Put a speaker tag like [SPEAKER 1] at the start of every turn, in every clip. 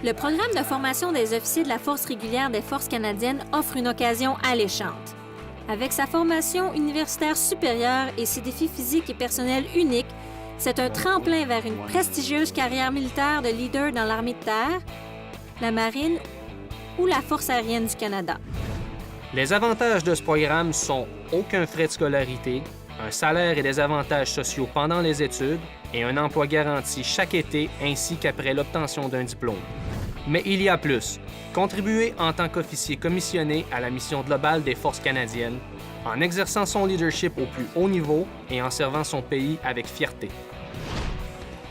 [SPEAKER 1] Le programme de formation des officiers de la Force régulière des Forces canadiennes offre une occasion alléchante. Avec sa formation universitaire supérieure et ses défis physiques et personnels uniques, c'est un tremplin vers une prestigieuse carrière militaire de leader dans l'armée de terre, la marine ou la Force aérienne du Canada.
[SPEAKER 2] Les avantages de ce programme sont aucun frais de scolarité, un salaire et des avantages sociaux pendant les études et un emploi garanti chaque été ainsi qu'après l'obtention d'un diplôme. Mais il y a plus. Contribuer en tant qu'officier commissionné à la mission globale des Forces canadiennes, en exerçant son leadership au plus haut niveau et en servant son pays avec fierté.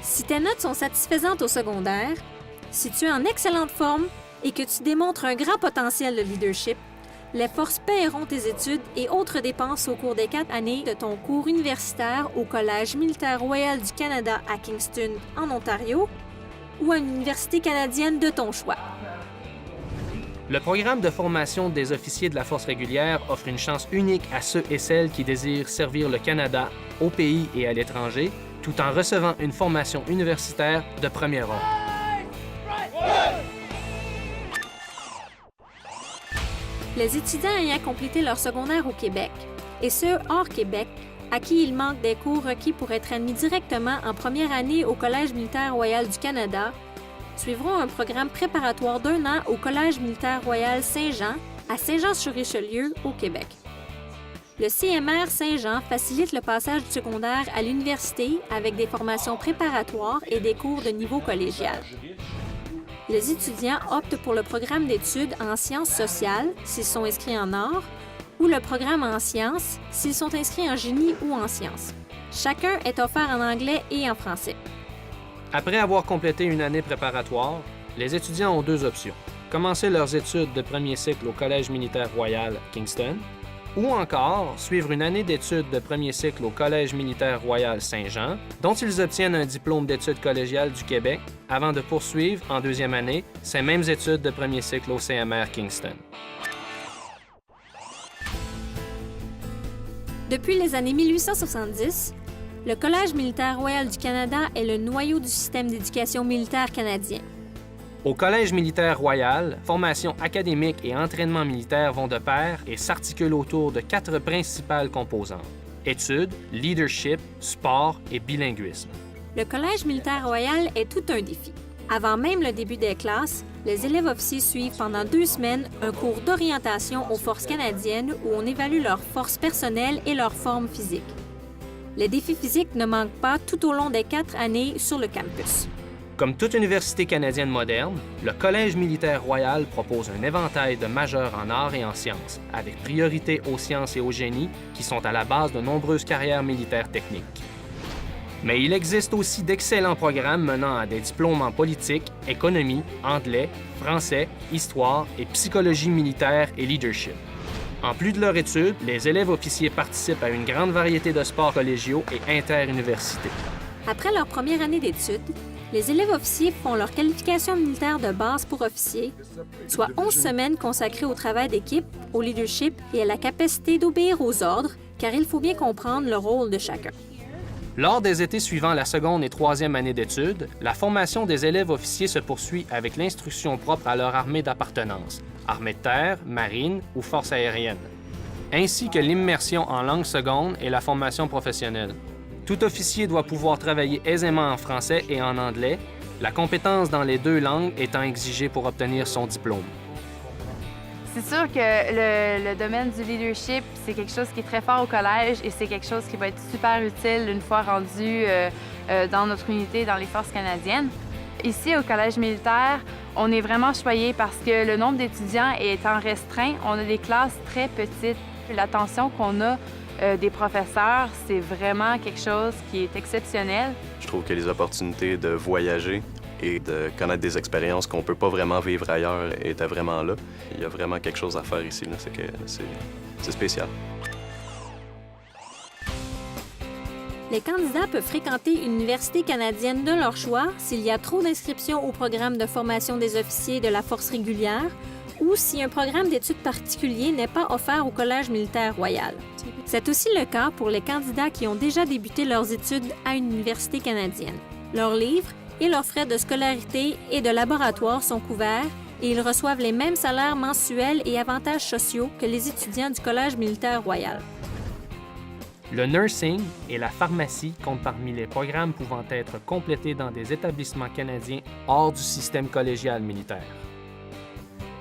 [SPEAKER 1] Si tes notes sont satisfaisantes au secondaire, si tu es en excellente forme et que tu démontres un grand potentiel de leadership, les Forces paieront tes études et autres dépenses au cours des 4 années de ton cours universitaire au Collège militaire royal du Canada à Kingston, en Ontario, ou à une université canadienne de ton choix.
[SPEAKER 2] Le programme de formation des officiers de la Force régulière offre une chance unique à ceux et celles qui désirent servir le Canada au pays et à l'étranger, tout en recevant une formation universitaire de premier ordre.
[SPEAKER 1] Les étudiants ayant complété leur secondaire au Québec, et ceux hors Québec, à qui il manque des cours requis pour être admis directement en première année au Collège militaire royal du Canada, suivront un programme préparatoire d'1 an au Collège militaire royal Saint-Jean, à Saint-Jean-sur-Richelieu, au Québec. Le CMR Saint-Jean facilite le passage du secondaire à l'université avec des formations préparatoires et des cours de niveau collégial. Les étudiants optent pour le programme d'études en sciences sociales s'ils sont inscrits en art ou le programme en sciences s'ils sont inscrits en génie ou en sciences. Chacun est offert en anglais et en français.
[SPEAKER 2] Après avoir complété une année préparatoire, les étudiants ont 2 options. Commencer leurs études de premier cycle au Collège militaire royal Kingston ou encore suivre une année d'études de premier cycle au Collège militaire royal Saint-Jean, dont ils obtiennent un diplôme d'études collégiales du Québec avant de poursuivre en 2e année ces mêmes études de premier cycle au CMR Kingston.
[SPEAKER 1] Depuis les années 1870, le Collège militaire royal du Canada est le noyau du système d'éducation militaire canadien.
[SPEAKER 2] Au Collège militaire royal, formation académique et entraînement militaire vont de pair et s'articulent autour de 4 principales composantes: études, leadership, sport et bilinguisme.
[SPEAKER 1] Le Collège militaire royal est tout un défi. Avant même le début des classes, les élèves officiers suivent pendant 2 semaines un cours d'orientation aux forces canadiennes où on évalue leurs forces personnelles et leur forme physique. Les défis physiques ne manquent pas tout au long des 4 années sur le campus.
[SPEAKER 2] Comme toute université canadienne moderne, le Collège militaire royal propose un éventail de majeurs en arts et en sciences, avec priorité aux sciences et au génie, qui sont à la base de nombreuses carrières militaires techniques. Mais il existe aussi d'excellents programmes menant à des diplômes en politique, économie, anglais, français, histoire et psychologie militaire et leadership. En plus de leurs études, les élèves officiers participent à une grande variété de sports collégiaux et interuniversités.
[SPEAKER 1] Après leur première année d'études, les élèves officiers font leur qualification militaire de base pour officiers, soit 11 semaines consacrées au travail d'équipe, au leadership et à la capacité d'obéir aux ordres, car il faut bien comprendre le rôle de chacun.
[SPEAKER 2] Lors des étés suivant la 2e et 3e année d'études, la formation des élèves officiers se poursuit avec l'instruction propre à leur armée d'appartenance, armée de terre, marine ou force aérienne, ainsi que l'immersion en langue seconde et la formation professionnelle. Tout officier doit pouvoir travailler aisément en français et en anglais, la compétence dans les 2 langues étant exigée pour obtenir son diplôme.
[SPEAKER 3] C'est sûr que le domaine du leadership, c'est quelque chose qui est très fort au collège et c'est quelque chose qui va être super utile une fois rendu dans notre unité dans les forces canadiennes. Ici, au collège militaire, on est vraiment choyé parce que le nombre d'étudiants étant restreint, on a des classes très petites. L'attention qu'on a des professeurs, c'est vraiment quelque chose qui est exceptionnel.
[SPEAKER 4] Je trouve que les opportunités de voyager et de connaître des expériences qu'on ne peut pas vraiment vivre ailleurs étaient vraiment là. Il y a vraiment quelque chose à faire ici, c'est spécial.
[SPEAKER 1] Les candidats peuvent fréquenter une université canadienne de leur choix s'il y a trop d'inscriptions au programme de formation des officiers de la Force régulière ou si un programme d'études particulier n'est pas offert au Collège militaire royal. C'est aussi le cas pour les candidats qui ont déjà débuté leurs études à une université canadienne. Leurs livres, et leurs frais de scolarité et de laboratoire sont couverts et ils reçoivent les mêmes salaires mensuels et avantages sociaux que les étudiants du Collège militaire royal.
[SPEAKER 2] Le nursing et la pharmacie comptent parmi les programmes pouvant être complétés dans des établissements canadiens hors du système collégial militaire.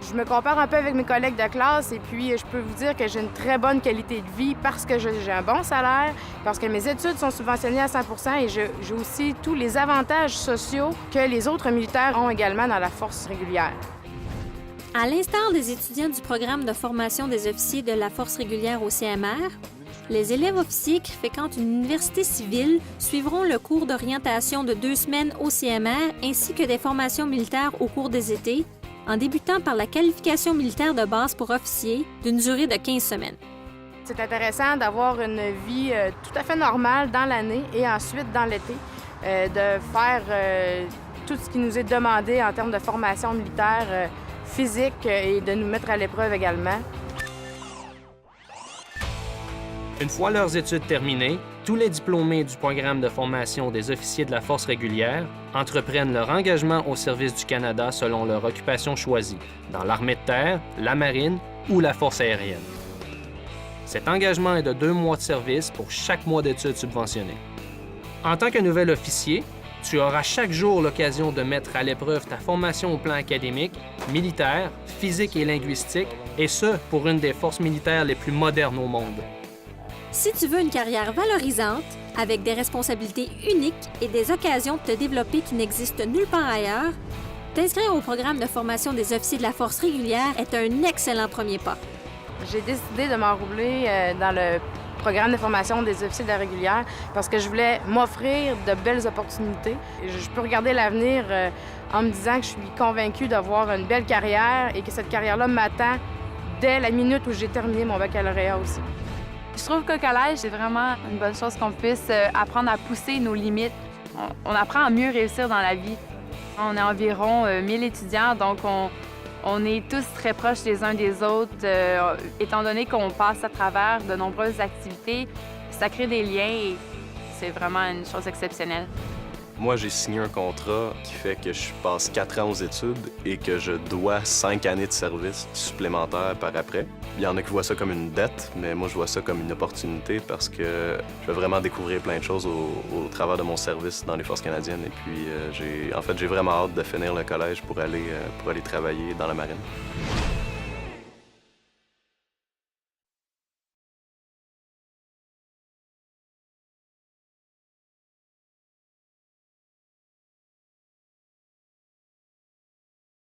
[SPEAKER 5] Je me compare un peu avec mes collègues de classe et puis je peux vous dire que j'ai une très bonne qualité de vie parce que j'ai un bon salaire, parce que mes études sont subventionnées à 100 % et j'ai aussi tous les avantages sociaux que les autres militaires ont également dans la force régulière.
[SPEAKER 1] À l'instar des étudiants du programme de formation des officiers de la force régulière au CMR, les élèves officiers qui fréquentent une université civile suivront le cours d'orientation de 2 semaines au CMR ainsi que des formations militaires au cours des étés, en débutant par la qualification militaire de base pour officier d'une durée de 15 semaines.
[SPEAKER 5] C'est intéressant d'avoir une vie tout à fait normale dans l'année et ensuite dans l'été, de faire tout ce qui nous est demandé en termes de formation militaire physique et de nous mettre à l'épreuve également.
[SPEAKER 2] Une fois leurs études terminées, tous les diplômés du programme de formation des officiers de la force régulière entreprennent leur engagement au service du Canada selon leur occupation choisie, dans l'armée de terre, la marine ou la force aérienne. Cet engagement est de 2 mois de service pour chaque mois d'études subventionnées. En tant que nouvel officier, tu auras chaque jour l'occasion de mettre à l'épreuve ta formation au plan académique, militaire, physique et linguistique, et ce, pour une des forces militaires les plus modernes au monde.
[SPEAKER 1] Si tu veux une carrière valorisante, avec des responsabilités uniques et des occasions de te développer qui n'existent nulle part ailleurs, t'inscrire au programme de formation des officiers de la force régulière est un excellent premier pas.
[SPEAKER 5] J'ai décidé de m'enrouler dans le programme de formation des officiers de la régulière parce que je voulais m'offrir de belles opportunités. Je peux regarder l'avenir en me disant que je suis convaincue d'avoir une belle carrière et que cette carrière-là m'attend dès la minute où j'ai terminé mon baccalauréat aussi.
[SPEAKER 3] Je trouve qu'au collège, c'est vraiment une bonne chose qu'on puisse apprendre à pousser nos limites. On apprend à mieux réussir dans la vie. On est environ 1000 étudiants, donc on est tous très proches les uns des autres. Étant donné qu'on passe à travers de nombreuses activités, ça crée des liens et c'est vraiment une chose exceptionnelle.
[SPEAKER 4] Moi, j'ai signé un contrat qui fait que je passe 4 ans aux études et que je dois 5 années de service supplémentaires par après. Il y en a qui voient ça comme une dette, mais moi, je vois ça comme une opportunité parce que je vais vraiment découvrir plein de choses au travers de mon service dans les Forces canadiennes. Et puis, j'ai vraiment hâte de finir le collège pour aller travailler dans la marine.